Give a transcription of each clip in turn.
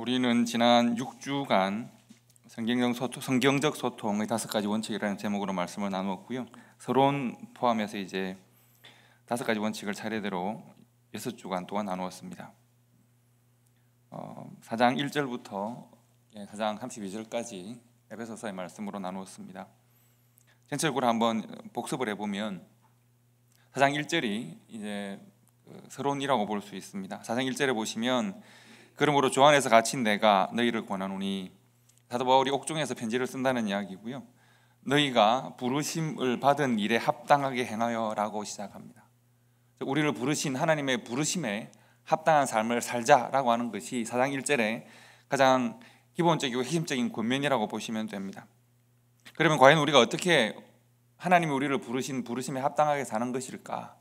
우리는 지난 6주간 성경적 소통의 5가지 원칙이라는 제목으로 말씀을 나누었고요. 서론 포함해서 이제 5가지 원칙을 차례대로 6주간 동안 나누었습니다. 4장 1절부터 4장 32절까지 에베소서의 말씀으로 나누었습니다. 전체적으로 한번 복습을 해보면 4장 1절이 이제 서론이라고 볼 수 있습니다. 4장 1절에 보시면 그러므로 주 안에서 갇힌 내가 너희를 권하노니, 사도 바울이 옥중에서 편지를 쓴다는 이야기고요. 너희가 부르심을 받은 일에 합당하게 행하여라고 시작합니다. 우리를 부르신 하나님의 부르심에 합당한 삶을 살자라고 하는 것이 4장 1절에 가장 기본적이고 핵심적인 권면이라고 보시면 됩니다. 그러면 과연 우리가 어떻게 하나님이 우리를 부르신 부르심에 합당하게 사는 것일까?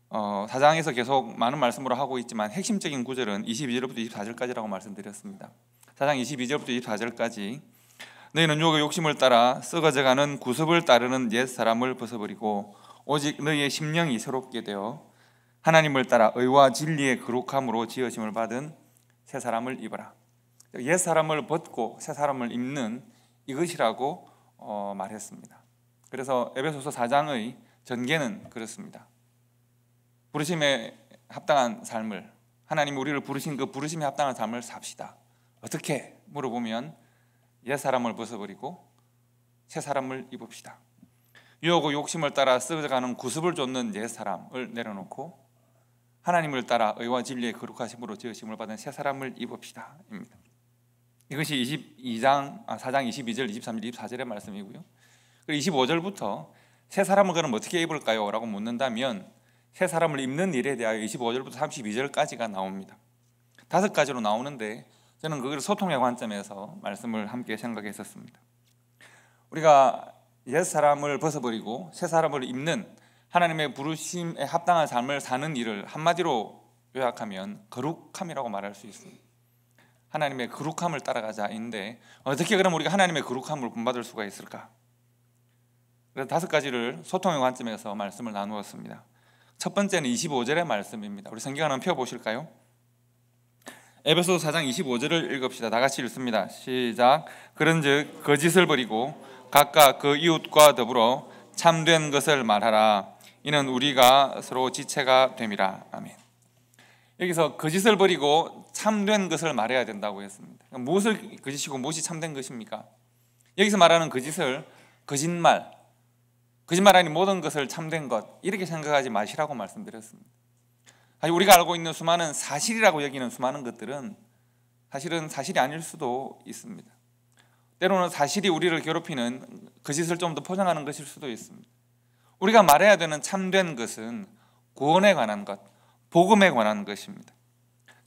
4장에서 계속 많은 말씀으로 하고 있지만 핵심적인 구절은 22절부터 24절까지라고 말씀드렸습니다. 4장 22절부터 24절까지 너희는 유혹의 욕심을 따라 썩어져가는 구습을 따르는 옛 사람을 벗어버리고 오직 너희의 심령이 새롭게 되어 하나님을 따라 의와 진리의 거룩함으로 지으심을 받은 새 사람을 입어라. 옛 사람을 벗고 새 사람을 입는 이것이라고 말했습니다. 그래서 에베소서 4장의 전개는 그렇습니다. 부르심에 합당한 삶을, 하나님이 우리를 부르신 그 부르심에 합당한 삶을 삽시다. 어떻게 물어보면 옛 사람을 벗어버리고 새 사람을 입읍시다. 유혹의 욕심을 따라 썩어가는 구습을 쫓는 옛 사람을 내려놓고 하나님을 따라 의와 진리의 거룩하심으로 지으심을 받은 새 사람을 입읍시다 입니다. 이것이 4장 22절, 23절, 24절의 말씀이고요. 그리고 25절부터 새 사람을 그럼 어떻게 입을까요? 라고 묻는다면 새 사람을 입는 일에 대하여 25절부터 32절까지가 나옵니다. 5가지로 나오는데 저는 그걸 소통의 관점에서 말씀을 함께 생각했었습니다. 우리가 옛 사람을 벗어버리고 새 사람을 입는 하나님의 부르심에 합당한 삶을 사는 일을 한마디로 요약하면 거룩함이라고 말할 수 있습니다. 하나님의 거룩함을 따라가자인데 어떻게 그럼 우리가 하나님의 거룩함을 본받을 수가 있을까? 그래서 5가지를 소통의 관점에서 말씀을 나누었습니다. 첫 번째는 25절의 말씀입니다. 우리 성경 한번 펴보실까요? 에베소서 4장 25절을 읽읍시다. 다 같이 읽습니다. 시작. 그런즉 거짓을 버리고 각각 그 이웃과 더불어 참된 것을 말하라. 이는 우리가 서로 지체가 됨이라. 아멘. 여기서 거짓을 버리고 참된 것을 말해야 된다고 했습니다. 무엇을 거짓이고 무엇이 참된 것입니까? 여기서 말하는 거짓을 거짓말 아닌 모든 것을 참된 것, 이렇게 생각하지 마시라고 말씀드렸습니다. 우리가 알고 있는 수많은 사실이라고 여기는 수많은 것들은 사실은 사실이 아닐 수도 있습니다. 때로는 사실이 우리를 괴롭히는 거짓을 좀 더 포장하는 것일 수도 있습니다. 우리가 말해야 되는 참된 것은 구원에 관한 것, 복음에 관한 것입니다.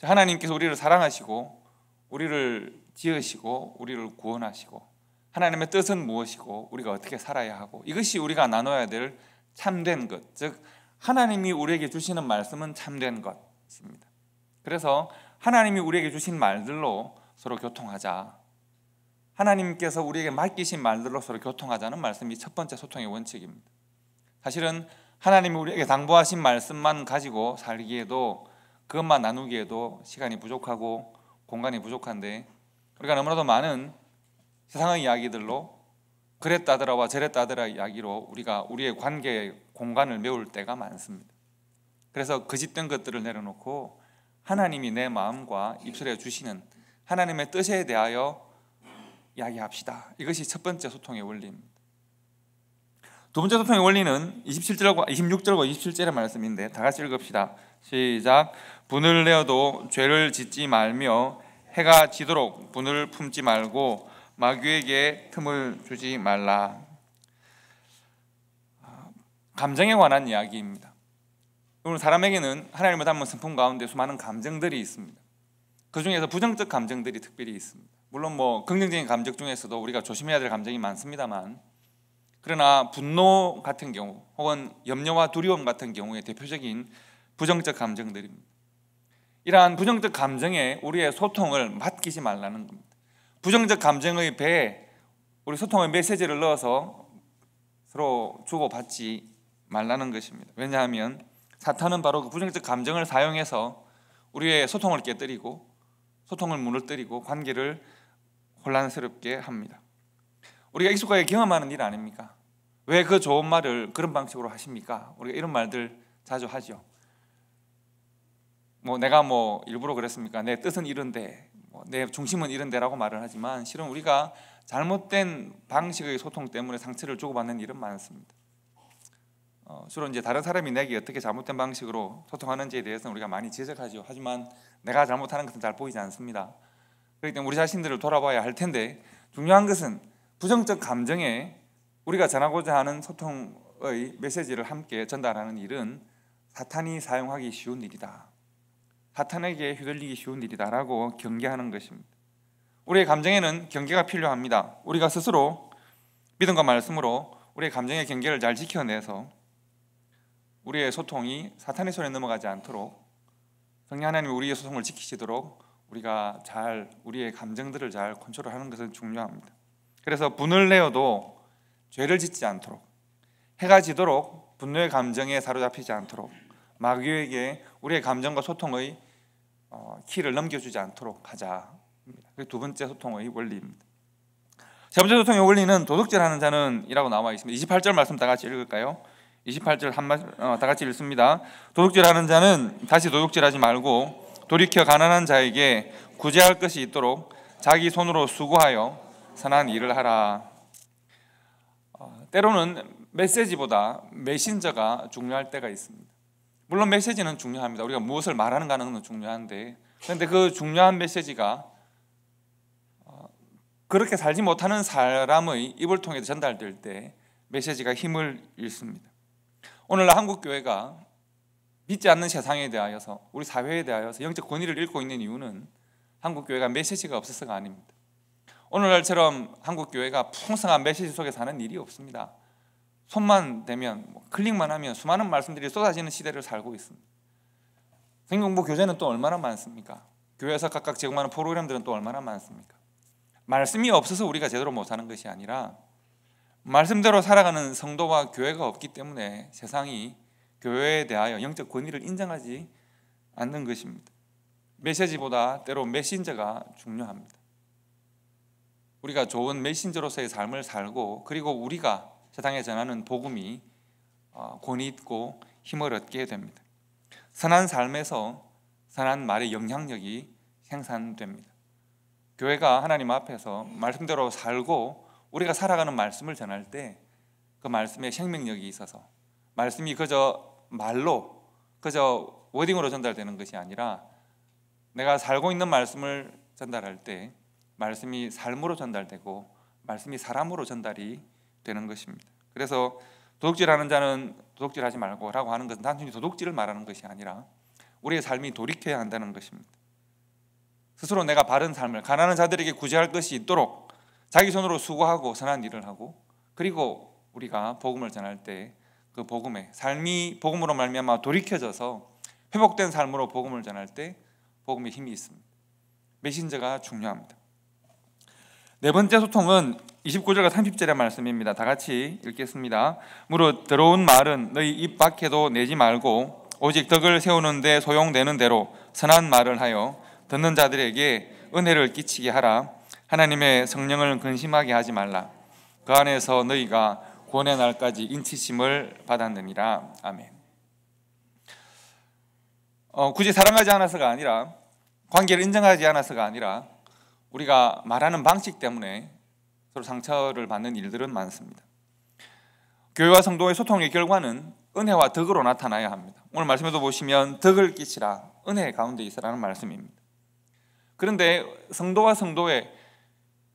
하나님께서 우리를 사랑하시고 우리를 지으시고 우리를 구원하시고 하나님의 뜻은 무엇이고 우리가 어떻게 살아야 하고, 이것이 우리가 나눠야 될 참된 것, 즉 하나님이 우리에게 주시는 말씀은 참된 것입니다. 그래서 하나님이 우리에게 주신 말들로 서로 교통하자, 하나님께서 우리에게 맡기신 말들로 서로 교통하자는 말씀이 첫 번째 소통의 원칙입니다. 사실은 하나님이 우리에게 당부하신 말씀만 가지고 살기에도, 그것만 나누기에도 시간이 부족하고 공간이 부족한데, 우리가 너무나도 많은 세상의 이야기들로 그랬다더라와 저랬다더라 이야기로 우리가 우리의 관계의 공간을 메울 때가 많습니다. 그래서 거짓된 것들을 내려놓고 하나님이 내 마음과 입술에 주시는 하나님의 뜻에 대하여 이야기합시다. 이것이 첫 번째 소통의 원리입니다. 두 번째 소통의 원리는 26절과 27절의 말씀인데 다 같이 읽읍시다. 시작. 분을 내어도 죄를 짓지 말며 해가 지도록 분을 품지 말고 마귀에게 틈을 주지 말라. 감정에 관한 이야기입니다. 오늘 사람에게는 하나님을 닮은 성품 가운데 수많은 감정들이 있습니다. 그 중에서 부정적 감정들이 특별히 있습니다. 물론 긍정적인 감정 중에서도 우리가 조심해야 될 감정이 많습니다만, 그러나 분노 같은 경우 혹은 염려와 두려움 같은 경우에 대표적인 부정적 감정들입니다. 이러한 부정적 감정에 우리의 소통을 맡기지 말라는 겁니다. 부정적 감정의 배에 우리 소통의 메시지를 넣어서 서로 주고받지 말라는 것입니다. 왜냐하면 사탄은 바로 그 부정적 감정을 사용해서 우리의 소통을 깨뜨리고 소통을 무너뜨리고 관계를 혼란스럽게 합니다. 우리가 익숙하게 경험하는 일 아닙니까? 왜 그 좋은 말을 그런 방식으로 하십니까? 우리가 이런 말들 자주 하죠. 내가 일부러 그랬습니까? 내 뜻은 이런데, 내 중심은 이런데라고 말을 하지만 실은 우리가 잘못된 방식의 소통 때문에 상처를 주고받는 일은 많습니다. 주로 이제 다른 사람이 내게 어떻게 잘못된 방식으로 소통하는지에 대해서는 우리가 많이 지적하죠. 하지만 내가 잘못하는 것은 잘 보이지 않습니다. 그렇기 때문에 우리 자신들을 돌아봐야 할 텐데, 중요한 것은 부정적 감정에 우리가 전하고자 하는 소통의 메시지를 함께 전달하는 일은 사탄이 사용하기 쉬운 일이다, 사탄에게 휘둘리기 쉬운 일이다라고 경계하는 것입니다. 우리의 감정에는 경계가 필요합니다. 우리가 스스로 믿음과 말씀으로 우리의 감정의 경계를 잘 지켜내서 우리의 소통이 사탄의 손에 넘어가지 않도록, 성령 하나님이 우리의 소통을 지키시도록 우리가 잘 우리의 감정들을 잘 컨트롤하는 것은 중요합니다. 그래서 분을 내어도 죄를 짓지 않도록, 해가 지도록 분노의 감정에 사로잡히지 않도록, 마귀에게 우리의 감정과 소통의 키를 넘겨주지 않도록 하자. 그게 두 번째 소통의 원리입니다. 세 번째 소통의 원리는 도둑질하는 자는 이라고 나와 있습니다. 28절 말씀 다 같이 읽을까요? 28절 다 같이 읽습니다. 도둑질하는 자는 다시 도둑질하지 말고 돌이켜 가난한 자에게 구제할 것이 있도록 자기 손으로 수고하여 선한 일을 하라. 때로는 메시지보다 메신저가 중요할 때가 있습니다. 물론 메시지는 중요합니다. 우리가 무엇을 말하는가 하는 건 중요한데, 그런데 그 중요한 메시지가 그렇게 살지 못하는 사람의 입을 통해 전달될 때 메시지가 힘을 잃습니다. 오늘날 한국 교회가 믿지 않는 세상에 대하여서, 우리 사회에 대하여서 영적 권위를 잃고 있는 이유는 한국 교회가 메시지가 없어서가 아닙니다. 오늘날처럼 한국 교회가 풍성한 메시지 속에 사는 일이 없습니다. 손만 대면, 클릭만 하면 수많은 말씀들이 쏟아지는 시대를 살고 있습니다. 성경공부 교재는 또 얼마나 많습니까? 교회에서 각각 제공하는 프로그램들은 또 얼마나 많습니까? 말씀이 없어서 우리가 제대로 못 사는 것이 아니라 말씀대로 살아가는 성도와 교회가 없기 때문에 세상이 교회에 대하여 영적 권위를 인정하지 않는 것입니다. 메시지보다 때로 메신저가 중요합니다. 우리가 좋은 메신저로서의 삶을 살고, 그리고 우리가 세상에 전하는 복음이 권위 있고 힘을 얻게 됩니다. 선한 삶에서 선한 말의 영향력이 생산됩니다. 교회가 하나님 앞에서 말씀대로 살고 우리가 살아가는 말씀을 전할 때 그 말씀에 생명력이 있어서, 말씀이 그저 말로, 그저 워딩으로 전달되는 것이 아니라 내가 살고 있는 말씀을 전달할 때 말씀이 삶으로 전달되고 말씀이 사람으로 전달이 되는 것입니다. 그래서 도둑질하는 자는 도둑질하지 말고 라고 하는 것은 단순히 도둑질을 말하는 것이 아니라 우리의 삶이 돌이켜야 한다는 것입니다. 스스로 내가 바른 삶을, 가난한 자들에게 구제할 것이 있도록 자기 손으로 수고하고 선한 일을 하고, 그리고 우리가 복음을 전할 때 그 복음의 삶이 복음으로 말미암아 돌이켜져서 회복된 삶으로 복음을 전할 때 복음의 힘이 있습니다. 메신저가 중요합니다. 네 번째 소통은 29절과 30절의 말씀입니다. 다 같이 읽겠습니다. 무릇 들어온 말은 너희 입 밖에도 내지 말고 오직 덕을 세우는 데 소용되는 대로 선한 말을 하여 듣는 자들에게 은혜를 끼치게 하라. 하나님의 성령을 근심하게 하지 말라. 그 안에서 너희가 구원의 날까지 인치심을 받았느니라. 아멘. 굳이 사랑하지 않아서가 아니라, 관계를 인정하지 않아서가 아니라 우리가 말하는 방식 때문에 서로 상처를 받는 일들은 많습니다. 교회와 성도의 소통의 결과는 은혜와 덕으로 나타나야 합니다. 오늘 말씀에도 보시면 덕을 끼치라, 은혜 가운데 있으라는 말씀입니다. 그런데 성도와 성도의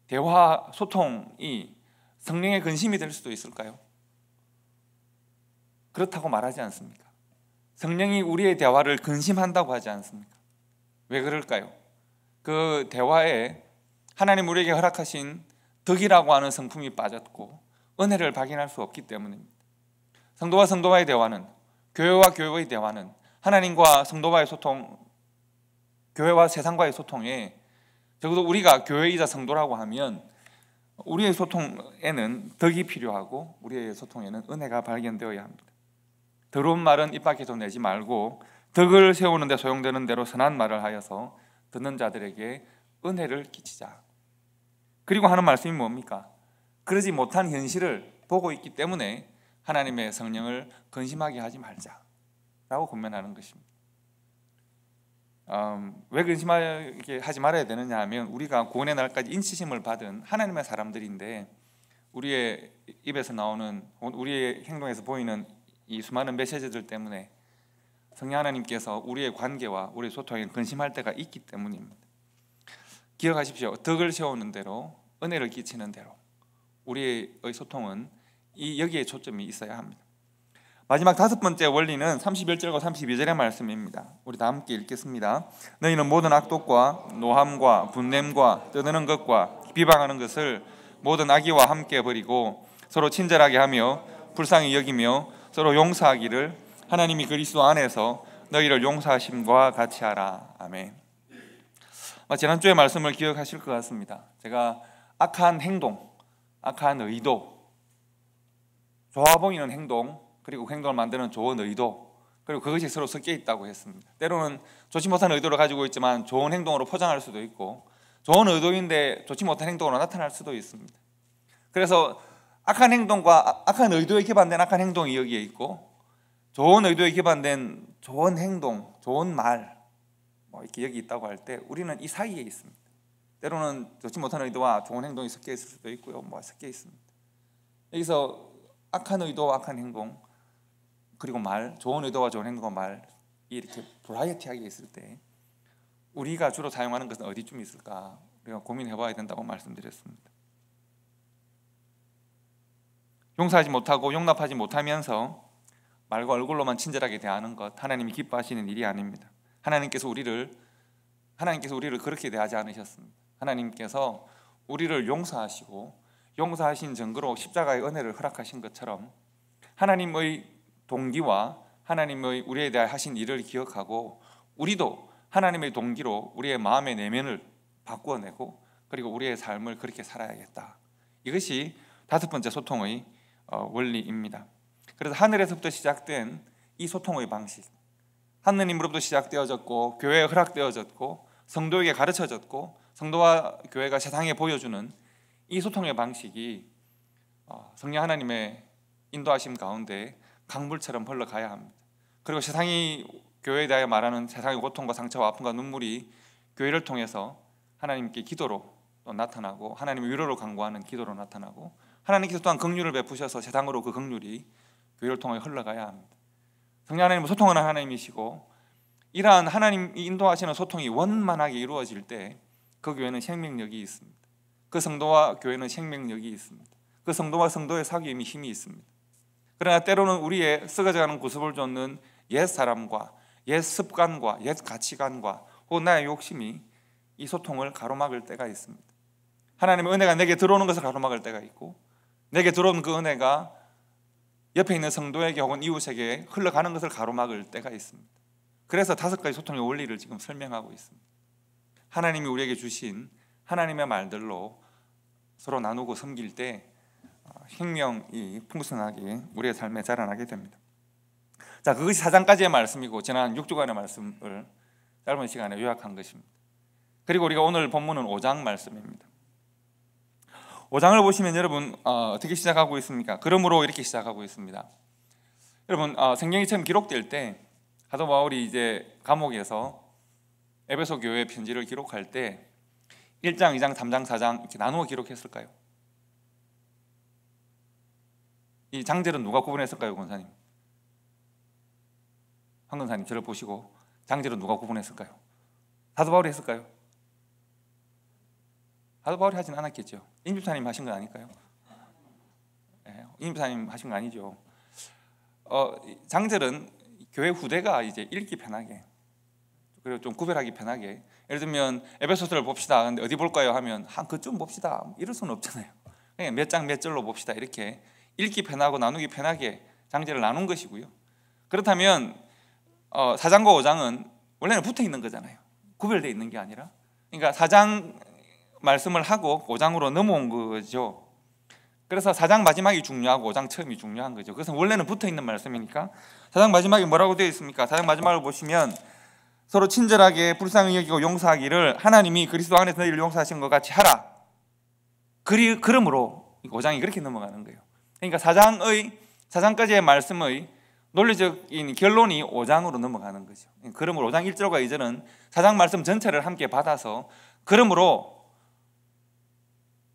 대화, 소통이 성령의 근심이 될 수도 있을까요? 그렇다고 말하지 않습니까? 성령이 우리의 대화를 근심한다고 하지 않습니까? 왜 그럴까요? 그 대화에 하나님 우리에게 허락하신 덕이라고 하는 성품이 빠졌고 은혜를 발견할 수 없기 때문입니다. 성도와 성도와의 대화는, 교회와 교회의 대화는 하나님과 성도와의 소통, 교회와 세상과의 소통에, 적어도 우리가 교회이자 성도라고 하면 우리의 소통에는 덕이 필요하고 우리의 소통에는 은혜가 발견되어야 합니다. 더러운 말은 입 밖에서 내지 말고 덕을 세우는 데 소용되는 대로 선한 말을 하여서 듣는 자들에게 은혜를 끼치자. 그리고 하는 말씀이 뭡니까? 그러지 못한 현실을 보고 있기 때문에 하나님의 성령을 근심하게 하지 말자라고 권면하는 것입니다. 왜 근심하게 하지 말아야 되느냐 하면 우리가 구원의 날까지 인치심을 받은 하나님의 사람들인데 우리의 입에서 나오는, 우리의 행동에서 보이는 이 수많은 메시지들 때문에 성령 하나님께서 우리의 관계와 우리의 소통에 근심할 때가 있기 때문입니다. 기억하십시오. 덕을 세우는 대로, 은혜를 끼치는 대로 우리의 소통은 여기에 초점이 있어야 합니다. 마지막 다섯 번째 원리는 31절과 32절의 말씀입니다. 우리 다 함께 읽겠습니다. 너희는 모든 악독과 노함과 분냄과 떠드는 것과 비방하는 것을 모든 악의와 함께 버리고 서로 친절하게 하며 불쌍히 여기며 서로 용서하기를 하나님이 그리스도 안에서 너희를 용서하심과 같이 하라. 아멘. 지난주의 말씀을 기억하실 것 같습니다. 제가 악한 행동, 악한 의도, 좋아 보이는 행동, 그리고 행동을 만드는 좋은 의도, 그리고 그것이 서로 섞여 있다고 했습니다. 때로는 좋지 못한 의도를 가지고 있지만 좋은 행동으로 포장할 수도 있고, 좋은 의도인데 좋지 못한 행동으로 나타날 수도 있습니다. 그래서 악한 행동과 악한 의도에 기반된 악한 행동이 여기에 있고, 좋은 의도에 기반된 좋은 행동, 좋은 말 이렇게 여기 있다고 할 때 우리는 이 사이에 있습니다. 때로는 좋지 못한 의도와 좋은 행동이 섞여 있을 수도 있고요, 섞여 있습니다. 여기서 악한 의도와 악한 행동, 그리고 말, 좋은 의도와 좋은 행동과 말이 이렇게 브라이어티하게 있을 때 우리가 주로 사용하는 것은 어디쯤 있을까? 우리가 고민해봐야 된다고 말씀드렸습니다. 용서하지 못하고 용납하지 못하면서 말과 얼굴로만 친절하게 대하는 것, 하나님이 기뻐하시는 일이 아닙니다. 하나님께서 우리를 그렇게 대하지 않으셨습니다. 하나님께서 우리를 용서하시고 용서하신 증거로 십자가의 은혜를 허락하신 것처럼 하나님의 동기와 하나님의 우리에 대해 하신 일을 기억하고 우리도 하나님의 동기로 우리의 마음의 내면을 바꾸어내고 그리고 우리의 삶을 그렇게 살아야겠다. 이것이 다섯 번째 소통의 원리입니다. 그래서 하늘에서부터 시작된 이 소통의 방식, 하느님으로부터 시작되어졌고 교회에 허락되어졌고 성도에게 가르쳐졌고 성도와 교회가 세상에 보여주는 이 소통의 방식이 성령 하나님의 인도하심 가운데 강물처럼 흘러가야 합니다. 그리고 세상이 교회에 대하여 말하는 세상의 고통과 상처와 아픔과 눈물이 교회를 통해서 하나님께 기도로 또 나타나고 하나님의 위로를 간구하는 기도로 나타나고 하나님께서 또한 긍휼을 베푸셔서 세상으로 그 긍휼이 교회를 통해 흘러가야 합니다. 성령 하나님은 소통하는 하나님이시고 이러한 하나님이 인도하시는 소통이 원만하게 이루어질 때 그 교회는 생명력이 있습니다. 그 성도와 교회는 생명력이 있습니다. 그 성도와 성도의 사귐이 힘이 있습니다. 그러나 때로는 우리의 썩어져가는 구습을 쫓는 옛 사람과 옛 습관과 옛 가치관과 혹은 나의 욕심이 이 소통을 가로막을 때가 있습니다. 하나님의 은혜가 내게 들어오는 것을 가로막을 때가 있고 내게 들어온 그 은혜가 옆에 있는 성도에게 혹은 이웃에게 흘러가는 것을 가로막을 때가 있습니다. 그래서 다섯 가지 소통의 원리를 지금 설명하고 있습니다. 하나님이 우리에게 주신 하나님의 말들로 서로 나누고 섬길 때 생명이 풍성하게 우리의 삶에 자라나게 됩니다. 자, 그것이 4장까지의 말씀이고 지난 6주간의 말씀을 짧은 시간에 요약한 것입니다. 그리고 우리가 오늘 본문은 5장 말씀입니다. 5장을 보시면 여러분 어떻게 시작하고 있습니까? 그러므로 이렇게 시작하고 있습니다. 여러분 성경이 처음 기록될 때 사도 바울이 이제 감옥에서 에베소 교회 편지를 기록할 때 1장, 2장, 3장, 4장 이렇게 나누어 기록했을까요? 이 장절은 누가 구분했을까요, 권사님? 황 권사님 저를 보시고 장절은 누가 구분했을까요? 사도 바울이 했을까요? 사도 바울이 하진 않았겠죠. 임집사님 하신 건 아닐까요? 네, 임집사님 하신 거 아니죠. 장절은 교회 후대가 이제 읽기 편하게 그리고 좀 구별하기 편하게, 예를 들면 에베소서를 봅시다. 근데 어디 볼까요? 하면 한 그쯤 봅시다. 이럴 수는 없잖아요. 그냥 몇 장 몇 절로 봅시다. 이렇게 읽기 편하고 나누기 편하게 장절을 나눈 것이고요. 그렇다면 4장과 5장은 원래는 붙어 있는 거잖아요. 구별되어 있는 게 아니라. 그러니까 4장 말씀을 하고 5장으로 넘어온 거죠. 그래서 4장 마지막이 중요하고 5장 처음이 중요한 거죠. 그래서 원래는 붙어 있는 말씀이니까 4장 마지막에 뭐라고 되어 있습니까? 4장 마지막을 보시면 서로 친절하게 불쌍히 여기고 용서하기를 하나님이 그리스도 안에서 너희를 용서하신 것 같이 하라. 그러므로 5장이 그렇게 넘어가는 거예요. 그러니까 4장까지의 말씀의 논리적인 결론이 5장으로 넘어가는 거죠. 그러므로 5장 1절과 2절은 4장 말씀 전체를 함께 받아서 그러므로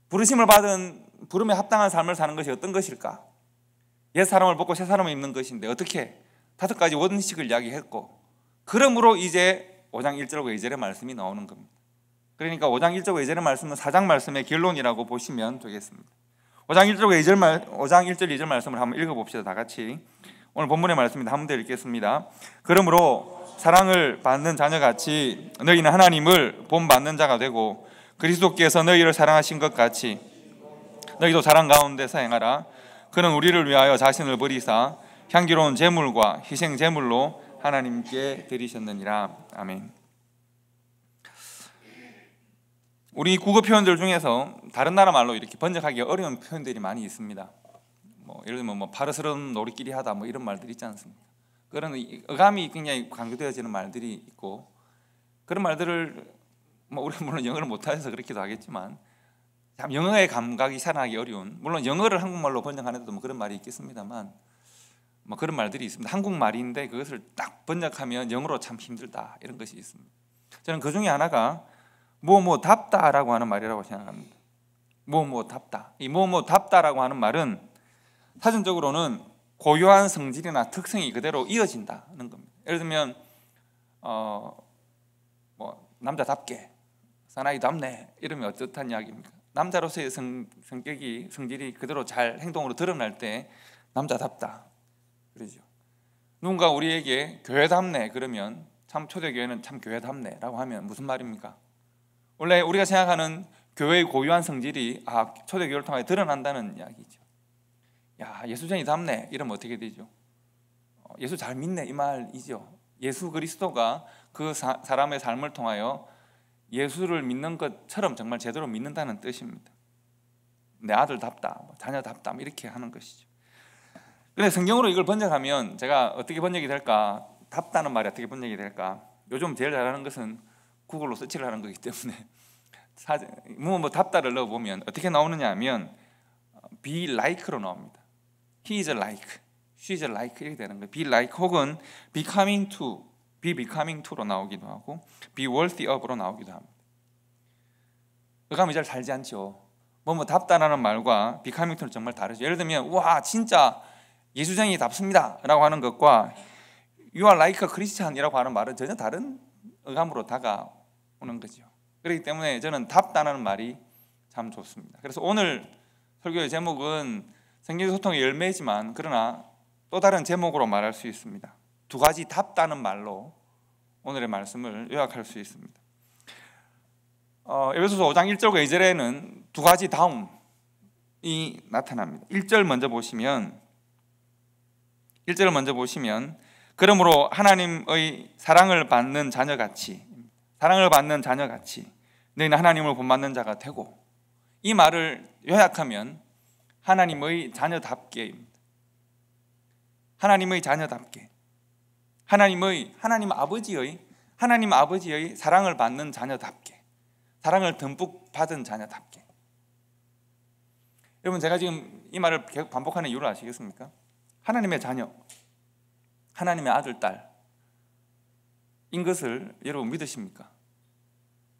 부르심을 받은 부름에 합당한 삶을 사는 것이 어떤 것일까? 옛 사람을 벗고 새 사람을 입는 것인데 어떻게? 5가지 원칙을 이야기했고 그러므로 이제 5장 1절과 2절의 말씀이 나오는 겁니다. 그러니까 5장 1절과 2절의 말씀은 4장 말씀의 결론이라고 보시면 되겠습니다. 5장 1절과 5장 1절 2절 말씀을 한번 읽어봅시다. 다 같이. 오늘 본문의 말씀입니다. 한 번 더 읽겠습니다. 그러므로 사랑을 받는 자녀같이 너희는 하나님을 본받는 자가 되고 그리스도께서 너희를 사랑하신 것 같이 너희도 사랑 가운데서 행하라. 그는 우리를 위하여 자신을 버리사 향기로운 제물과 희생 제물로 하나님께 드리셨느니라. 아멘. 우리 국어 표현들 중에서 다른 나라 말로 이렇게 번역하기 어려운 표현들이 많이 있습니다. 예를 들면 파르스런 놀이끼리 하다 이런 말들이 있지 않습니까? 그런 어감이 굉장히 강조되어지는 말들이 있고 그런 말들을 우리가 물론 영어를 못해서 그렇기도 하겠지만 참 영어의 감각이 살아나기 어려운, 물론 영어를 한국말로 번역하는 데도 그런 말이 있겠습니다만 그런 말들이 있습니다. 한국말인데 그것을 딱 번역하면 영어로 참 힘들다 이런 것이 있습니다. 저는 그 중에 하나가 답다라고 하는 말이라고 생각합니다. 답다. 이 답다라고 하는 말은 사전적으로는 고유한 성질이나 특성이 그대로 이어진다는 겁니다. 예를 들면 남자답게 사나이답네 이러면 어떻다는 이야기입니까? 남자로서의 성질이 그대로 잘 행동으로 드러날 때 남자답다 그러죠. 누군가 우리에게 교회답네 그러면 참 초대교회는 참 교회답네라고 하면 무슨 말입니까? 원래 우리가 생각하는 교회의 고유한 성질이 초대교회를 통해 드러난다는 이야기죠. 야, 예수쟁이 답네 이러면 어떻게 되죠? 예수 잘 믿네 이 말이죠. 예수 그리스도가 그 사람의 삶을 통하여 예수를 믿는 것처럼 정말 제대로 믿는다는 뜻입니다. 내 아들답다, 자녀답다 이렇게 하는 것이죠. 그런데 성경으로 이걸 번역하면 제가 어떻게 번역이 될까? 답다는 말이 어떻게 번역이 될까? 요즘 제일 잘하는 것은 구글로 서치를 하는 거기 때문에 답다를 넣어보면 어떻게 나오느냐 하면 be like로 나옵니다. He is like, she is like 이렇게 되는 거예요. be like 혹은 becoming to로 나오기도 하고 be worthy of로 나오기도 합니다. 어감이 잘 살지 않죠. 답다라는 말과 becoming to는 정말 다르죠. 예를 들면 와 진짜 예수쟁이 답습니다 라고 하는 것과 you are like a Christian이라고 하는 말은 전혀 다른 어감으로 다가오는 거죠. 그렇기 때문에 저는 답다라는 말이 참 좋습니다. 그래서 오늘 설교의 제목은 성경 소통의 열매지만 그러나 또 다른 제목으로 말할 수 있습니다. 2가지 답다는 말로 오늘의 말씀을 요약할 수 있습니다. 에베소서 5장 1절과 2절에는 2가지 다음이 나타납니다. 1절을 먼저 보시면 그러므로 하나님의 사랑을 받는 자녀같이 너희는 하나님을 본받는 자가 되고, 이 말을 요약하면 하나님의 자녀답게입니다. 하나님 아버지의 사랑을 받는 자녀답게, 사랑을 듬뿍 받은 자녀답게. 여러분, 제가 지금 이 말을 계속 반복하는 이유를 아시겠습니까? 하나님의 자녀, 하나님의 아들, 딸인 것을 여러분 믿으십니까?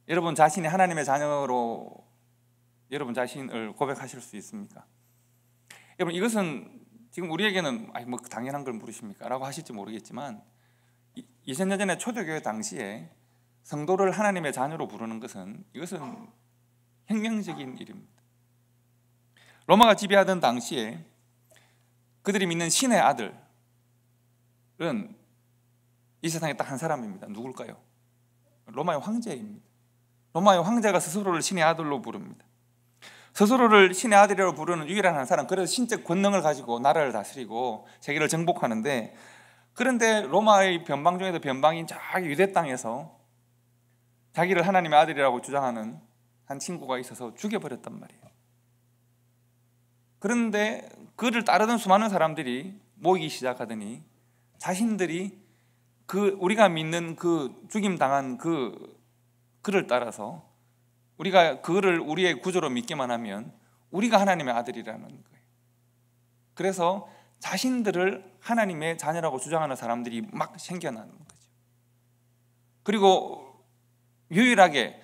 여러분 자신이 하나님의 자녀로 여러분 자신을 고백하실 수 있습니까? 여러분, 이것은 지금 우리에게는 당연한 걸 물으십니까? 라고 하실지 모르겠지만 2000년 전에 초대교회 당시에 성도를 하나님의 자녀로 부르는 것은 이것은 혁명적인 일입니다. 로마가 지배하던 당시에 그들이 믿는 신의 아들은 이 세상에 딱 한 사람입니다. 누굴까요? 로마의 황제입니다. 로마의 황제가 스스로를 신의 아들로 부릅니다. 스스로를 신의 아들이라고 부르는 유일한 한 사람, 그래서 신적 권능을 가지고 나라를 다스리고 세계를 정복하는데, 그런데 로마의 변방 중에도 변방인 자기 유대 땅에서 자기를 하나님의 아들이라고 주장하는 한 친구가 있어서 죽여버렸단 말이에요. 그런데 그를 따르던 수많은 사람들이 모이기 시작하더니 자신들이 우리가 믿는 그 죽임 당한 그를 따라서 우리가 그를 우리의 구조로 믿기만 하면 우리가 하나님의 아들이라는 거예요. 그래서 자신들을 하나님의 자녀라고 주장하는 사람들이 막 생겨나는 거죠. 그리고 유일하게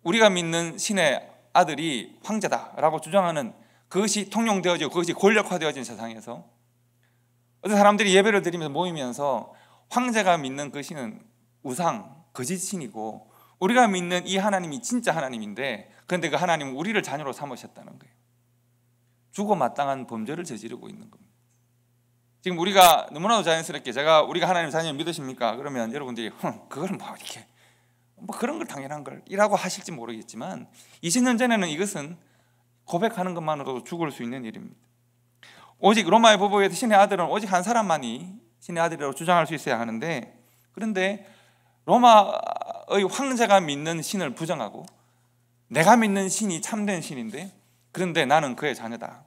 우리가 믿는 신의 아들이 황제다라고 주장하는 그것이 통용되어지고 그것이 권력화되어진 세상에서 어떤 사람들이 예배를 드리면서 모이면서 황제가 믿는 그 신은 우상, 거짓 신이고 우리가 믿는 이 하나님이 진짜 하나님인데 그런데 그 하나님은 우리를 자녀로 삼으셨다는 거예요. 죽어 마땅한 범죄를 저지르고 있는 겁니다. 지금 우리가 너무나도 자연스럽게 우리가 하나님 자녀 믿으십니까? 그러면 여러분들이 그걸 뭐 이렇게 뭐 그런 걸 당연한 걸 이라고 하실지 모르겠지만 20년 전에는 이것은 고백하는 것만으로도 죽을 수 있는 일입니다. 오직 로마의 법에서 신의 아들은 오직 한 사람만이 신의 아들이라고 주장할 수 있어야 하는데 그런데 로마의 황제가 믿는 신을 부정하고 내가 믿는 신이 참된 신인데 그런데 나는 그의 자녀다.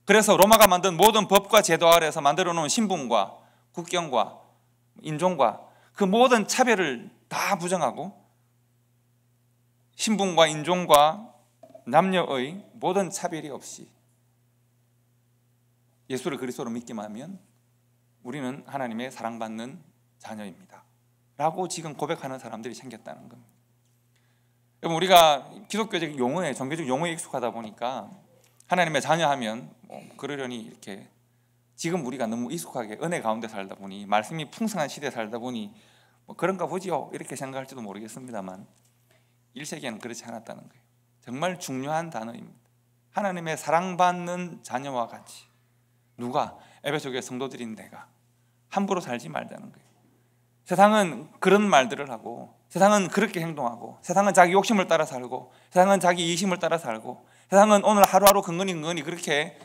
그래서 로마가 만든 모든 법과 제도 아래에서 만들어 놓은 신분과 국경과 인종과 그 모든 차별을 다 부정하고 신분과 인종과 남녀의 모든 차별이 없이 예수를 그리스도로 믿기만 하면 우리는 하나님의 사랑받는 자녀입니다 라고 지금 고백하는 사람들이 생겼다는 겁니다. 여러분, 우리가 기독교적 용어에, 종교적 용어에 익숙하다 보니까 하나님의 자녀하면 그러려니 이렇게 지금 우리가 너무 익숙하게 은혜 가운데 살다 보니 말씀이 풍성한 시대에 살다 보니 그런가 보지요 이렇게 생각할지도 모르겠습니다만 1세기에는 그렇지 않았다는 거예요. 정말 중요한 단어입니다. 하나님의 사랑받는 자녀와 같이 누가? 에베소 교회 성도들인 내가 함부로 살지 말자는 거예요. 세상은 그런 말들을 하고 세상은 그렇게 행동하고 세상은 자기 욕심을 따라 살고 세상은 자기 이심을 따라 살고 세상은 오늘 하루하루 근근히 그렇게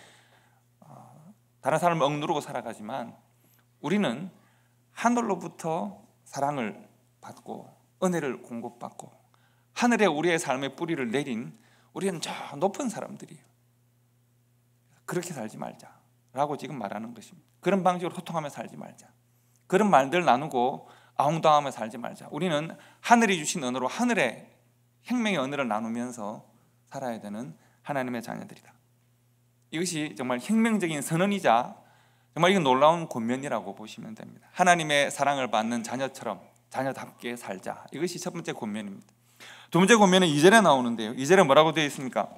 다른 사람을 억누르고 살아가지만 우리는 하늘로부터 사랑을 받고 은혜를 공급받고 하늘에 우리의 삶의 뿌리를 내린 우리는 저 높은 사람들이에요. 그렇게 살지 말자라고 지금 말하는 것입니다. 그런 방식으로 소통하며 살지 말자. 그런 말들 나누고 아웅다웅하며 살지 말자. 우리는 하늘이 주신 언어로 하늘의 생명의 언어를 나누면서 살아야 되는 하나님의 자녀들이다. 이것이 정말 혁명적인 선언이자 정말 이건 놀라운 권면이라고 보시면 됩니다. 하나님의 사랑을 받는 자녀처럼 자녀답게 살자. 이것이 첫 번째 권면입니다. 두 번째 권면은 2절에 나오는데요. 2절에 뭐라고 되어 있습니까?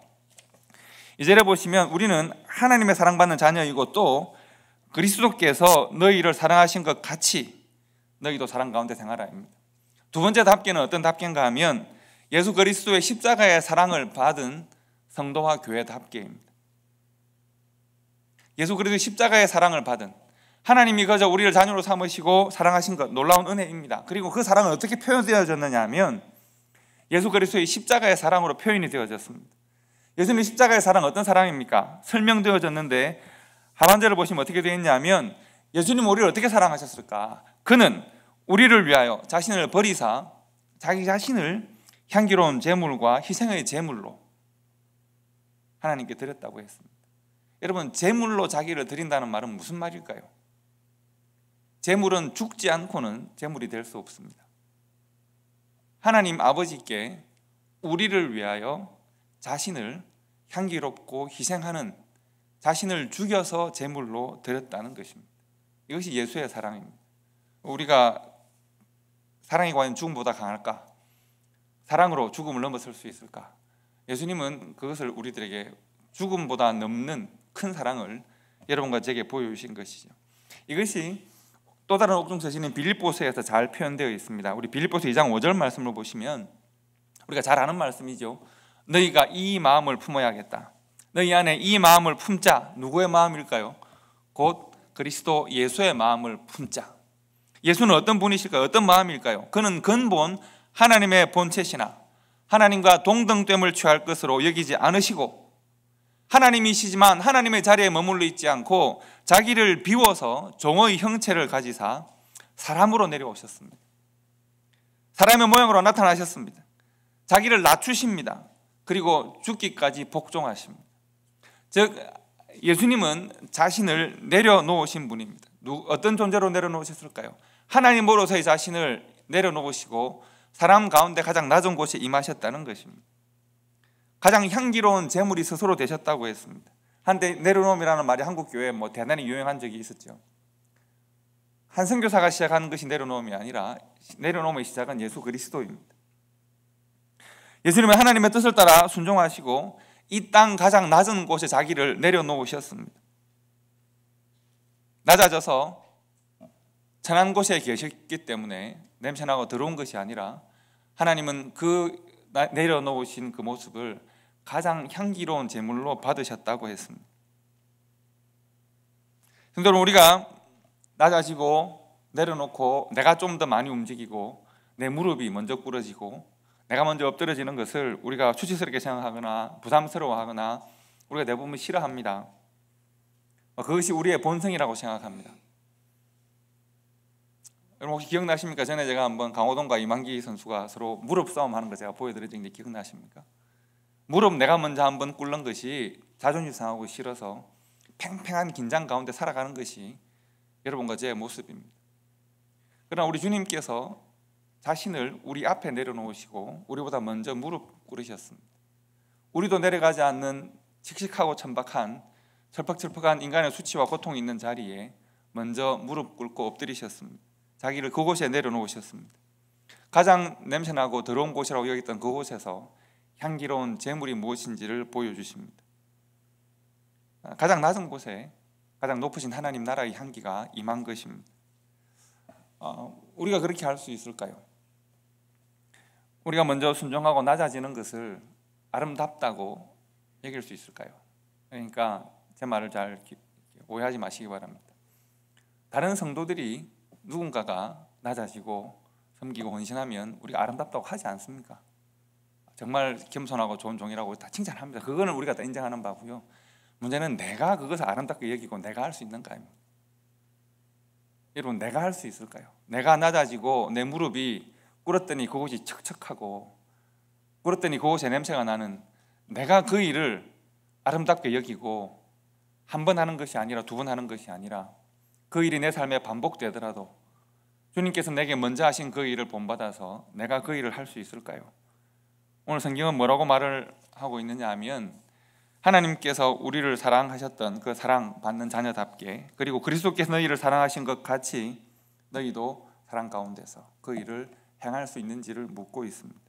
2절에 보시면 우리는 하나님의 사랑받는 자녀이고 또 그리스도께서 너희를 사랑하신 것 같이 너희도 사랑 가운데 생활하입니다. 두 번째 답계는 어떤 답계인가 하면 예수 그리스도의 십자가의 사랑을 받은 성도와 교회 답계입니다. 예수 그리스도의 십자가의 사랑을 받은 하나님이 그저 우리를 자녀로 삼으시고 사랑하신 것 놀라운 은혜입니다. 그리고 그 사랑은 어떻게 표현되어졌느냐 하면 예수 그리스도의 십자가의 사랑으로 표현이 되어졌습니다. 예수님의 십자가의 사랑은 어떤 사랑입니까? 설명되어졌는데 하반절을 보시면 어떻게 되어 있냐면 예수님은 우리를 어떻게 사랑하셨을까? 그는 우리를 위하여 자신을 버리사 자기 자신을 향기로운 제물과 희생의 제물로 하나님께 드렸다고 했습니다. 여러분, 제물로 자기를 드린다는 말은 무슨 말일까요? 제물은 죽지 않고는 제물이 될 수 없습니다. 하나님 아버지께 우리를 위하여 자신을 향기롭고 희생하는 자신을 죽여서 제물로 드렸다는 것입니다. 이것이 예수의 사랑입니다. 우리가 사랑이 과연 죽음보다 강할까? 사랑으로 죽음을 넘어설 수 있을까? 예수님은 그것을 우리들에게 죽음보다 넘는 큰 사랑을 여러분과 제게 보여주신 것이죠. 이것이 또 다른 옥중 서신인 빌립보서에서 잘 표현되어 있습니다. 우리 빌립보서 2장 5절 말씀을 보시면 우리가 잘 아는 말씀이죠. 너희가 이 마음을 품어야겠다. 너희 안에 이 마음을 품자. 누구의 마음일까요? 곧 그리스도 예수의 마음을 품자. 예수는 어떤 분이실까요? 어떤 마음일까요? 그는 근본 하나님의 본체시나 하나님과 동등됨을 취할 것으로 여기지 않으시고 하나님이시지만 하나님의 자리에 머물러 있지 않고 자기를 비워서 종의 형체를 가지사 사람으로 내려오셨습니다. 사람의 모양으로 나타나셨습니다. 자기를 낮추십니다. 그리고 죽기까지 복종하십니다. 즉 예수님은 자신을 내려놓으신 분입니다. 어떤 존재로 내려놓으셨을까요? 하나님으로서의 자신을 내려놓으시고 사람 가운데 가장 낮은 곳에 임하셨다는 것입니다. 가장 향기로운 제물이 스스로 되셨다고 했습니다. 한때 내려놓음이라는 말이 한국 교회에 대단히 유행한 적이 있었죠. 한 선교사가 시작하는 것이 내려놓음이 아니라 내려놓음의 시작은 예수 그리스도입니다. 예수님은 하나님의 뜻을 따라 순종하시고 이 땅 가장 낮은 곳에 자기를 내려놓으셨습니다. 낮아져서 천한 곳에 계셨기 때문에 냄새나고 더러운 것이 아니라 하나님은 그 내려놓으신 그 모습을 가장 향기로운 제물로 받으셨다고 했습니다. 성도 여러분, 우리가 낮아지고 내려놓고 내가 좀 더 많이 움직이고 내 무릎이 먼저 꿇어지고 내가 먼저 엎드려지는 것을 우리가 수치스럽게 생각하거나 부담스러워하거나 우리가 대부분 싫어합니다. 그것이 우리의 본성이라고 생각합니다. 여러분 혹시 기억나십니까? 전에 제가 한번 강호동과 이만기 선수가 서로 무릎 싸움 하는 거 제가 보여드린 게 기억나십니까? 무릎 내가 먼저 한번 꿇는 것이 자존심 상하고 싫어서 팽팽한 긴장 가운데 살아가는 것이 여러분과 제 모습입니다. 그러나 우리 주님께서 자신을 우리 앞에 내려놓으시고 우리보다 먼저 무릎 꿇으셨습니다. 우리도 내려가지 않는 칙칙하고 천박한 철퍽철퍽한 인간의 수치와 고통이 있는 자리에 먼저 무릎 꿇고 엎드리셨습니다. 자기를 그곳에 내려놓으셨습니다. 가장 냄새나고 더러운 곳이라고 여겼던 그곳에서 향기로운 제물이 무엇인지를 보여주십니다. 가장 낮은 곳에 가장 높으신 하나님 나라의 향기가 임한 것입니다. 우리가 그렇게 할 수 있을까요? 우리가 먼저 순종하고 낮아지는 것을 아름답다고 여길 수 있을까요? 그러니까 제 말을 잘 오해하지 마시기 바랍니다. 다른 성도들이 누군가가 낮아지고 섬기고 헌신하면 우리가 아름답다고 하지 않습니까? 정말 겸손하고 좋은 종이라고 다 칭찬합니다. 그거는 우리가 다 인정하는 바고요. 문제는 내가 그것을 아름답게 여기고 내가 할 수 있는가입니다. 여러분, 내가 할 수 있을까요? 내가 낮아지고 내 무릎이 꿇었더니 그곳이 척척하고 꿇었더니 그곳에 냄새가 나는, 내가 그 일을 아름답게 여기고 한 번 하는 것이 아니라 두 번 하는 것이 아니라 그 일이 내 삶에 반복되더라도 주님께서 내게 먼저 하신 그 일을 본받아서 내가 그 일을 할 수 있을까요? 오늘 성경은 뭐라고 말을 하고 있느냐 하면, 하나님께서 우리를 사랑하셨던 그 사랑받는 자녀답게, 그리고 그리스도께서 너희를 사랑하신 것 같이 너희도 사랑 가운데서 그 일을 행할 수 있는지를 묻고 있습니다.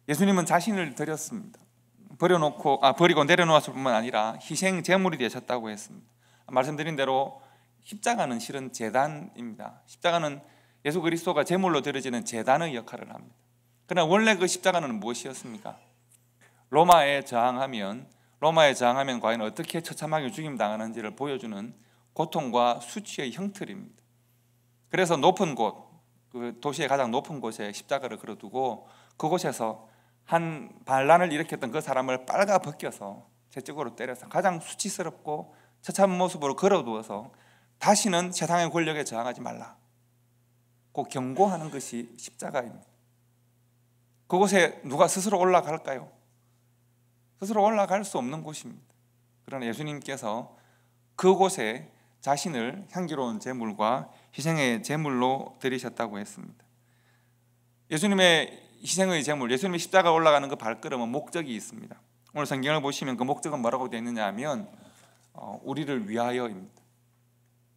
예수님은 자신을 드렸습니다. 버리고 내려놓았을 뿐만 아니라 희생 제물이 되셨다고 했습니다. 말씀드린 대로 십자가는 실은 제단입니다. 십자가는 예수 그리스도가 제물로 드려지는 제단의 역할을 합니다. 그러나 원래 그 십자가는 무엇이었습니까? 로마에 저항하면 과연 어떻게 처참하게 죽임당하는지를 보여주는 고통과 수치의 형틀입니다. 그래서 높은 곳, 그 도시의 가장 높은 곳에 십자가를 걸어두고 그곳에서 한 반란을 일으켰던 그 사람을 빨가 벗겨서 채찍으로 때려서 가장 수치스럽고 처참한 모습으로 걸어두어서 다시는 세상의 권력에 저항하지 말라, 꼭 경고하는 것이 십자가입니다. 그곳에 누가 스스로 올라갈까요? 스스로 올라갈 수 없는 곳입니다. 그러나 예수님께서 그곳에 자신을 향기로운 제물과 희생의 제물로 드리셨다고 했습니다. 예수님의 희생의 제물, 예수님의 십자가 올라가는 그 발걸음은 목적이 있습니다. 오늘 성경을 보시면 그 목적은 뭐라고 되어 있느냐 하면 우리를 위하여입니다.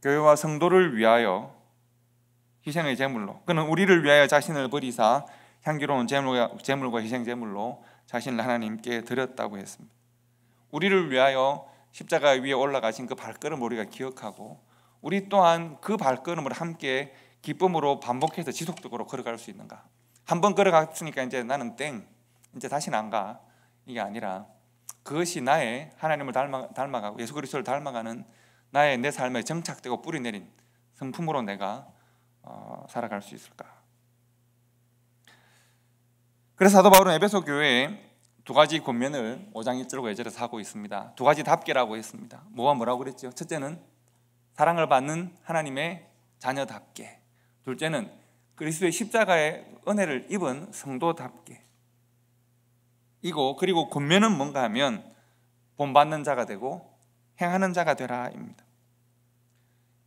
교회와 성도를 위하여 희생의 제물로, 그는 우리를 위하여 자신을 버리사 향기로운 제물과 희생 제물로 자신을 하나님께 드렸다고 했습니다. 우리를 위하여 십자가 위에 올라가신 그 발걸음을 우리가 기억하고 우리 또한 그 발걸음을 함께 기쁨으로 반복해서 지속적으로 걸어갈 수 있는가? 한번 걸어갔으니까 이제 나는 이제 다시는 안 가, 이게 아니라 그것이 나의 하나님을 닮아가고 예수 그리스도를 닮아가는 내 삶에 정착되고 뿌리내린 성품으로 내가 살아갈 수 있을까? 그래서 사도 바울은 에베소 교회에 두 가지 권면을 5장 1절과 2절에서 하고 있습니다. 두 가지 답게라고 했습니다. 뭐라고 그랬죠? 첫째는 사랑을 받는 하나님의 자녀답게, 둘째는 그리스도의 십자가의 은혜를 입은 성도답게 이고, 그리고 권면은 뭔가 하면 본받는 자가 되고 행하는 자가 되라 입니다.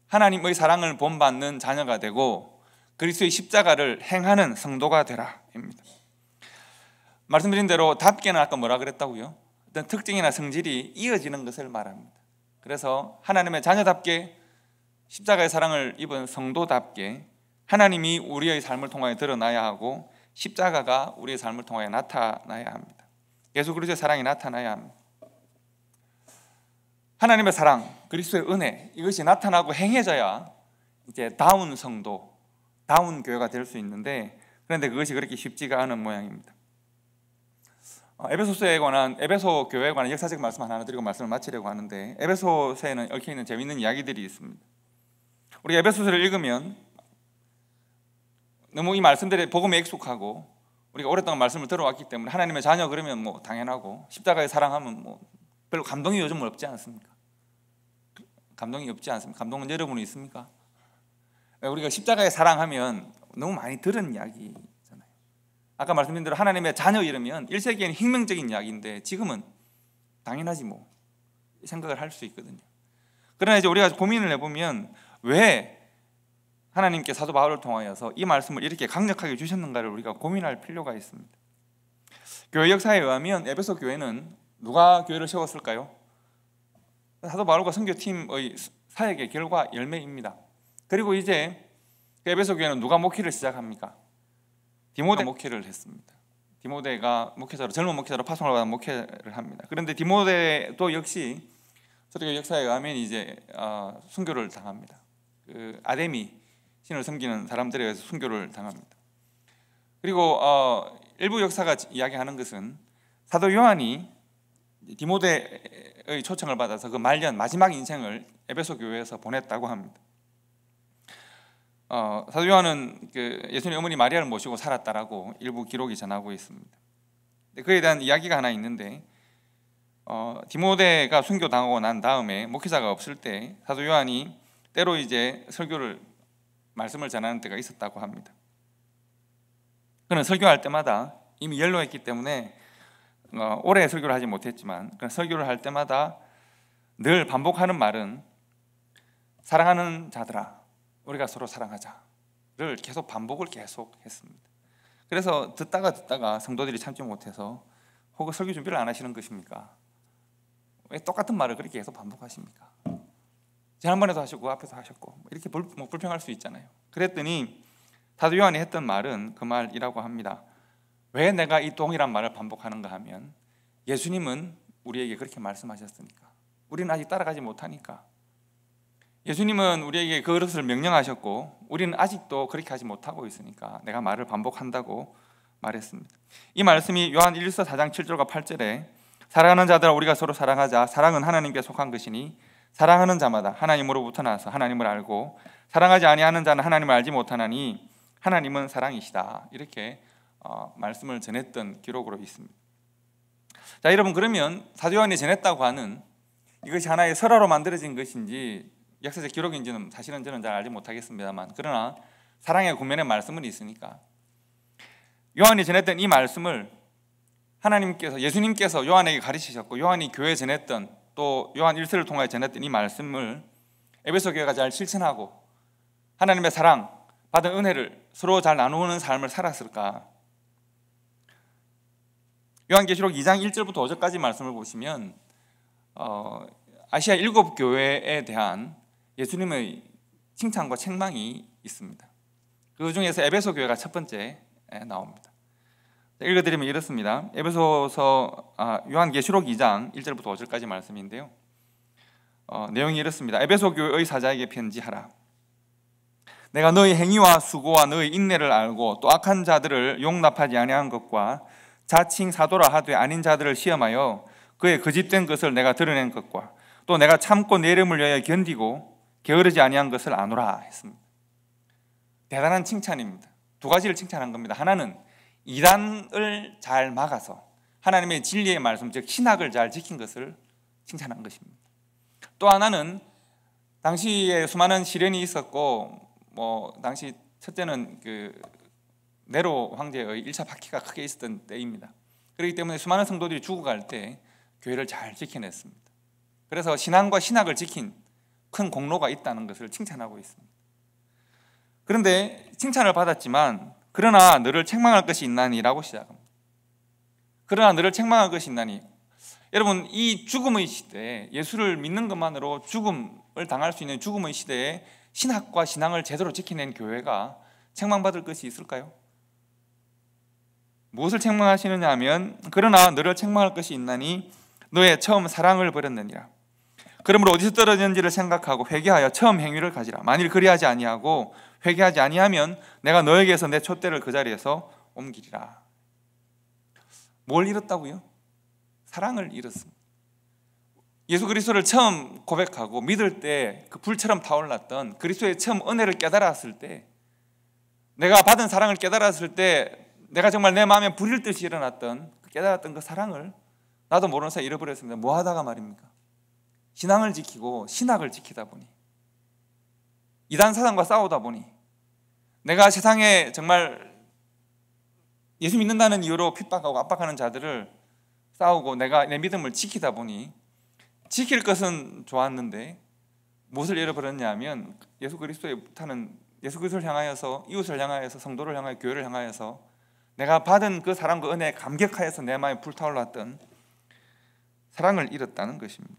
하나님의 사랑을 본받는 자녀가 되고 그리스도의 십자가를 행하는 성도가 되라입니다. 말씀드린 대로 답게는 아까 뭐라 그랬다고요? 어떤 특징이나 성질이 이어지는 것을 말합니다. 그래서 하나님의 자녀답게 십자가의 사랑을 입은 성도답게 하나님이 우리의 삶을 통하여 드러나야 하고 십자가가 우리의 삶을 통하여 나타나야 합니다. 예수 그리스도의 사랑이 나타나야 합니다. 하나님의 사랑, 그리스도의 은혜, 이것이 나타나고 행해져야 이제 다운 성도, 다운 교회가 될 수 있는데, 그런데 그것이 그렇게 쉽지가 않은 모양입니다. 에베소서에 관한, 에베소 교회에 관한 역사적 말씀 하나 드리고 말씀을 마치려고 하는데, 에베소서에는 얽혀 있는 재미있는 이야기들이 있습니다. 우리 에베소서를 읽으면 너무 이 말씀들의 복음에 익숙하고 우리가 오랫동안 말씀을 들어왔기 때문에 하나님의 자녀 그러면 뭐 당연하고 십자가의 사랑하면 뭐 별로 감동이 요즘은 없지 않습니까? 감동이 없지 않습니까? 감동은 여러분이 있습니까? 우리가 십자가의 사랑하면 너무 많이 들은 이야기잖아요. 아까 말씀드린 대로 하나님의 자녀 이러면 1세기에는 혁명적인 이야기인데 지금은 당연하지 뭐 생각을 할 수 있거든요. 그러나 이제 우리가 고민을 해보면 왜 하나님께 사도 바울을 통하여서 이 말씀을 이렇게 강력하게 주셨는가를 우리가 고민할 필요가 있습니다. 교회 역사에 의하면 에베소 교회는 누가 교회를 세웠을까요? 사도 바울과 선교팀의 사역의 결과 열매입니다. 그리고 이제 에베소 교회는 누가 목회를 시작합니까? 디모데가 목회를 했습니다. 디모데가 목회자로, 젊은 목회자로 파송을 받아 목회를 합니다. 그런데 디모데도 역시 서기의 역사에 의하면 이제 순교를 당합니다. 그 아데미 신을 섬기는 사람들에 의해서 순교를 당합니다. 그리고 일부 역사가 이야기하는 것은 사도 요한이 디모데의 초청을 받아서 그 말년 마지막 인생을 에베소 교회에서 보냈다고 합니다. 사도 요한은 그 예수님의 어머니 마리아를 모시고 살았다라고 일부 기록이 전하고 있습니다. 그에 대한 이야기가 하나 있는데 디모데가 순교당하고 난 다음에 목회자가 없을 때 사도 요한이 때로 이제 설교를 말씀을 전하는 때가 있었다고 합니다. 그는 설교할 때마다 이미 연로했기 때문에 오래 설교를 하지 못했지만 설교를 할 때마다 늘 반복하는 말은 사랑하는 자들아 우리가 서로 사랑하자를 계속 반복을 계속 했습니다. 그래서 듣다가 성도들이 참지 못해서 혹은 설교 준비를 안 하시는 것입니까? 왜 똑같은 말을 그렇게 계속 반복하십니까? 지난번에도 하셨고 앞에서 하셨고 이렇게 불평할 수 있잖아요. 그랬더니 사도 요한이 했던 말은 그 말이라고 합니다. 왜 내가 이 동일한 말을 반복하는가 하면 예수님은 우리에게 그렇게 말씀하셨으니까, 우리는 아직 따라가지 못하니까. 예수님은 우리에게 그것을 명령하셨고 우리는 아직도 그렇게 하지 못하고 있으니까 내가 말을 반복한다고 말했습니다. 이 말씀이 요한 1서 4장 7절과 8절에 사랑하는 자들아 우리가 서로 사랑하자. 사랑은 하나님께 속한 것이니 사랑하는 자마다 하나님으로부터 나서 하나님을 알고 사랑하지 아니하는 자는 하나님을 알지 못하나니 하나님은 사랑이시다. 이렇게 말씀을 전했던 기록으로 있습니다. 자, 여러분, 그러면 사도 요한이 전했다고 하는 이것이 하나의 설화로 만들어진 것인지 역사적 기록인지는 사실은 저는 잘 알지 못하겠습니다만, 그러나 사랑의 구면의 말씀은 있으니까 요한이 전했던 이 말씀을 하나님께서, 예수님께서 요한에게 가르치셨고 요한이 교회에 전했던, 또 요한 1서를 통하여 전했던 이 말씀을 에베소 교회가 잘 실천하고 하나님의 사랑, 받은 은혜를 서로 잘 나누는 삶을 살았을까? 요한계시록 2장 1절부터 5절까지 말씀을 보시면 아시아 7교회에 대한 예수님의 칭찬과 책망이 있습니다. 그 중에서 에베소 교회가 첫 번째 나옵니다. 읽어드리면 이렇습니다. 에베소서 요한계시록 2장 1절부터 5절까지 말씀인데요, 내용이 이렇습니다. 에베소 교회의 사자에게 편지하라. 내가 너희 행위와 수고와 너희 인내를 알고 또 악한 자들을 용납하지 아니한 것과 자칭 사도라 하되 아닌 자들을 시험하여 그의 거짓된 것을 내가 드러낸 것과 또 내가 참고 내 이름을 위하여 견디고 게으르지 아니한 것을 아노라 했습니다. 대단한 칭찬입니다. 두 가지를 칭찬한 겁니다. 하나는 이단을 잘 막아서 하나님의 진리의 말씀, 즉 신학을 잘 지킨 것을 칭찬한 것입니다. 또 하나는 당시에 수많은 시련이 있었고 당시 첫째는 그 네로 황제의 1차 박해가 크게 있었던 때입니다. 그렇기 때문에 수많은 성도들이 죽어갈 때 교회를 잘 지켜냈습니다. 그래서 신앙과 신학을 지킨 큰 공로가 있다는 것을 칭찬하고 있습니다. 그런데 칭찬을 받았지만 그러나 너를 책망할 것이 있나니 라고 시작합니다. 그러나 너를 책망할 것이 있나니. 여러분, 이 죽음의 시대에, 예수를 믿는 것만으로 죽음을 당할 수 있는 죽음의 시대에 신학과 신앙을 제대로 지켜낸 교회가 책망받을 것이 있을까요? 무엇을 책망하시느냐 하면 그러나 너를 책망할 것이 있나니 너의 처음 사랑을 버렸느니라. 그러므로 어디서 떨어졌는지를 생각하고 회개하여 처음 행위를 가지라. 만일 그리하지 아니하고 회개하지 아니하면 내가 너에게서 내 촛대를 그 자리에서 옮기리라. 뭘 잃었다고요? 사랑을 잃었습니다. 예수 그리스도를 처음 고백하고 믿을 때 그 불처럼 타올랐던 그리스도의 처음 은혜를 깨달았을 때, 내가 받은 사랑을 깨달았을 때 내가 정말 내 마음에 불일 듯이 일어났던 깨달았던 그 사랑을 나도 모르는 사이에 잃어버렸습니다. 뭐 하다가 말입니까? 신앙을 지키고 신학을 지키다 보니, 이단 사단과 싸우다 보니, 내가 세상에 정말 예수 믿는다는 이유로 핍박하고 압박하는 자들을 싸우고 내가 내 믿음을 지키다 보니, 지킬 것은 좋았는데 무엇을 잃어버렸냐 하면 예수 그리스도의 타는, 예수 그리스도를 향하여서, 이웃을 향하여서, 성도를 향하여, 교회를 향하여서 내가 받은 그 사랑과 은혜에 감격하여서 내 마음에 불타올랐던 사랑을 잃었다는 것입니다.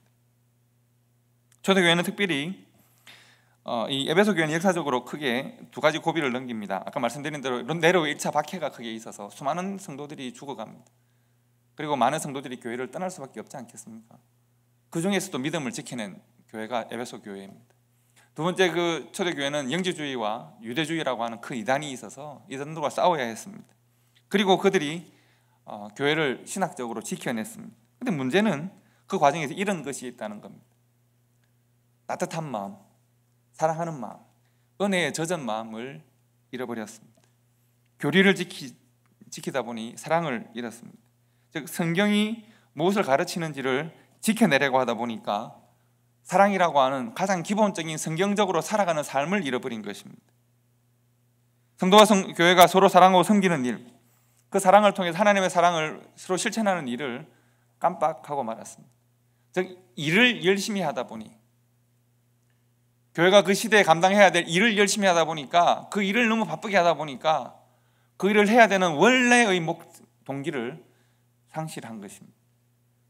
초대교회는 특별히 이 에베소 교회는 역사적으로 크게 두 가지 고비를 넘깁니다. 아까 말씀드린 대로 네로 1차 박해가 크게 있어서 수많은 성도들이 죽어갑니다. 그리고 많은 성도들이 교회를 떠날 수밖에 없지 않겠습니까? 그 중에서도 믿음을 지켜낸 교회가 에베소 교회입니다. 두 번째, 그 초대교회는 영지주의와 유대주의라고 하는 그 이단이 있어서 이단들과 싸워야 했습니다. 그리고 그들이 교회를 신학적으로 지켜냈습니다. 그런데 문제는 그 과정에서 이런 것이 있다는 겁니다. 따뜻한 마음, 사랑하는 마음, 은혜에 젖은 마음을 잃어버렸습니다. 교리를 지키다 보니 사랑을 잃었습니다. 즉, 성경이 무엇을 가르치는지를 지켜내려고 하다 보니까 사랑이라고 하는 가장 기본적인 성경적으로 살아가는 삶을 잃어버린 것입니다. 성도와 교회가 서로 사랑하고 섬기는 일, 그 사랑을 통해서 하나님의 사랑을 서로 실천하는 일을 깜빡하고 말았습니다. 즉, 일을 열심히 하다 보니, 교회가 그 시대에 감당해야 될 일을 열심히 하다 보니까, 그 일을 너무 바쁘게 하다 보니까 그 일을 해야 되는 원래의 동기를 상실한 것입니다.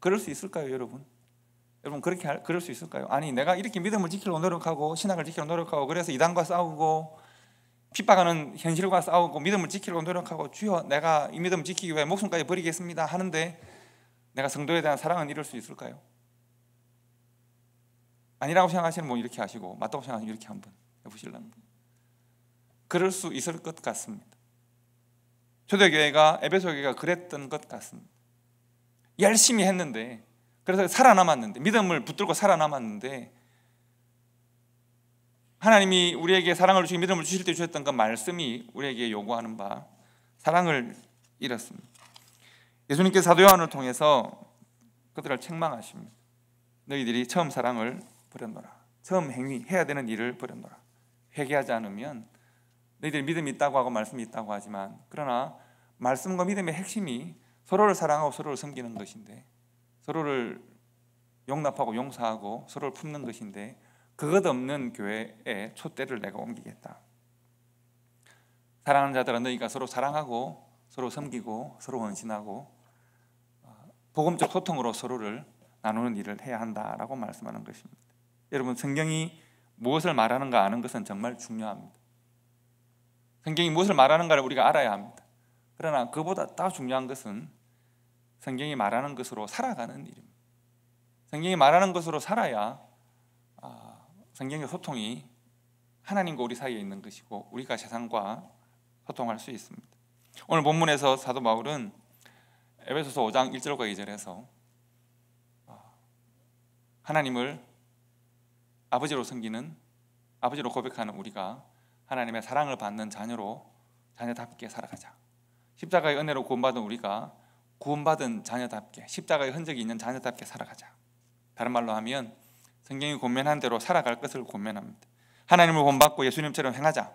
그럴 수 있을까요, 여러분? 여러분, 그럴 수 있을까요? 아니, 내가 이렇게 믿음을 지키려고 노력하고 신학을 지키려고 노력하고, 그래서 이단과 싸우고 핍박하는 현실과 싸우고 믿음을 지키려고 노력하고, 주여 내가 이 믿음을 지키기 위해 목숨까지 버리겠습니다 하는데 내가 성도에 대한 사랑은 잃을 수 있을까요? 아니라고 생각하시는 분 이렇게 하시고, 맞다고 생각하시면 이렇게 한번 해보실랍니다. 그럴 수 있을 것 같습니다. 초대교회가, 에베소교회가 그랬던 것 같습니다. 열심히 했는데, 그래서 살아남았는데, 믿음을 붙들고 살아남았는데, 하나님이 우리에게 사랑을 주시고 믿음을 주실 때 주셨던 그 말씀이 우리에게 요구하는 바, 사랑을 잃었습니다. 예수님께서 사도 요한을 통해서 그들을 책망하십니다. 너희들이 처음 사랑을 버렸노라. 처음 해야 되는 일을 버렸노라. 회개하지 않으면, 너희들이 믿음이 있다고 하고 말씀이 있다고 하지만, 그러나 말씀과 믿음의 핵심이 서로를 사랑하고 서로를 섬기는 것인데, 서로를 용납하고 용서하고 서로를 품는 것인데, 그것 없는 교회에 촛대를 내가 옮기겠다. 사랑하는 자들아, 너희가 서로 사랑하고 서로 섬기고 서로 헌신하고 복음적 소통으로 서로를 나누는 일을 해야 한다라고 말씀하는 것입니다. 여러분, 성경이 무엇을 말하는가 아는 것은 정말 중요합니다. 성경이 무엇을 말하는가를 우리가 알아야 합니다. 그러나 그보다 더 중요한 것은 성경이 말하는 것으로 살아가는 일입니다. 성경이 말하는 것으로 살아야 성경의 소통이 하나님과 우리 사이에 있는 것이고, 우리가 세상과 소통할 수 있습니다. 오늘 본문에서 사도 바울은 에베소서 5장 1절과 2절에서 하나님을 아버지로 섬기는, 아버지로 고백하는 우리가 하나님의 사랑을 받는 자녀답게 살아가자. 십자가의 은혜로 구원받은 우리가 구원받은 자녀답게, 십자가의 흔적이 있는 자녀답게 살아가자. 다른 말로 하면 성경이 권면한 대로 살아갈 것을 권면합니다. 하나님을 본받고 예수님처럼 행하자.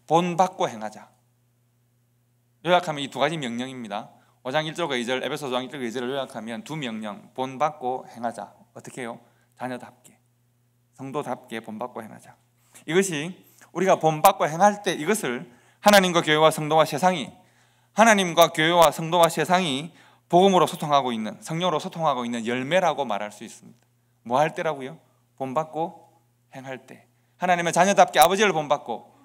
본받고 행하자. 요약하면 이 두 가지 명령입니다. 5장 1절과 2절, 에베소 5장 1절과 2절을 요약하면 두 명령, 본받고 행하자. 어떻게 해요? 자녀답게 성도답게 본받고 행하자. 이것이 우리가 본받고 행할 때 이것을 하나님과 교회와 성도와 세상이 하나님과 교회와 성도와 세상이 복음으로 소통하고 있는 성령으로 소통하고 있는 열매라고 말할 수 있습니다. 뭐 할 때라고요? 본받고 행할 때 하나님의 자녀답게 아버지를 본받고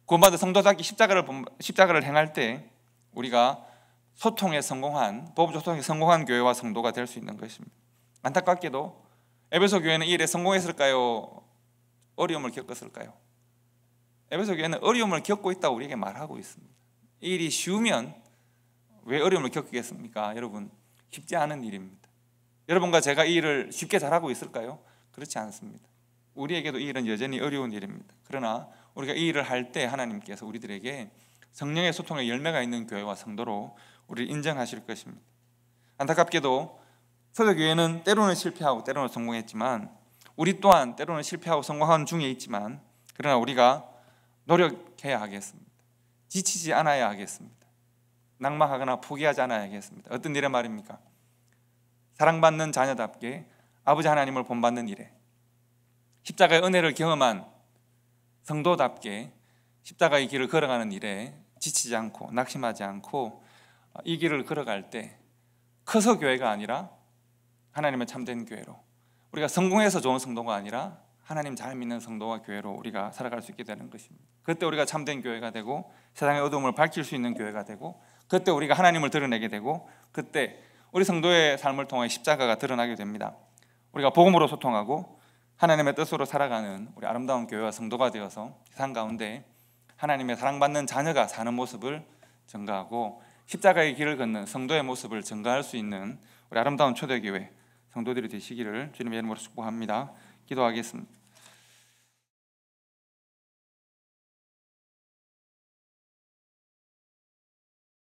구원받은 성도답게 십자가를 행할 때 우리가 소통에 성공한 복음 소통에 성공한 교회와 성도가 될 수 있는 것입니다. 안타깝게도 에베소 교회는 이 일에 성공했을까요? 어려움을 겪었을까요? 에베소 교회는 어려움을 겪고 있다고 우리에게 말하고 있습니다. 이 일이 쉬우면 왜 어려움을 겪겠습니까? 여러분, 쉽지 않은 일입니다. 여러분과 제가 이 일을 쉽게 잘하고 있을까요? 그렇지 않습니다. 우리에게도 이 일은 여전히 어려운 일입니다. 그러나 우리가 이 일을 할 때 하나님께서 우리들에게 성령의 소통의 열매가 있는 교회와 성도로 우리를 인정하실 것입니다. 안타깝게도 초대교회는 때로는 실패하고 때로는 성공했지만 우리 또한 때로는 실패하고 성공하는 중에 있지만 그러나 우리가 노력해야 하겠습니다. 지치지 않아야 하겠습니다. 낙망하거나 포기하지 않아야 하겠습니다. 어떤 일에 말입니까? 사랑받는 자녀답게 아버지 하나님을 본받는 일에 십자가의 은혜를 경험한 성도답게 십자가의 길을 걸어가는 일에 지치지 않고 낙심하지 않고 이 길을 걸어갈 때 커서 교회가 아니라 하나님의 참된 교회로 우리가 성공해서 좋은 성도가 아니라 하나님 잘 믿는 성도와 교회로 우리가 살아갈 수 있게 되는 것입니다. 그때 우리가 참된 교회가 되고 세상의 어두움을 밝힐 수 있는 교회가 되고 그때 우리가 하나님을 드러내게 되고 그때 우리 성도의 삶을 통해 십자가가 드러나게 됩니다. 우리가 복음으로 소통하고 하나님의 뜻으로 살아가는 우리 아름다운 교회와 성도가 되어서 세상 가운데 하나님의 사랑받는 자녀가 사는 모습을 증가하고 십자가의 길을 걷는 성도의 모습을 증가할 수 있는 우리 아름다운 초대교회 성도들이 되시기를 주님의 이름으로 축복합니다. 기도하겠습니다.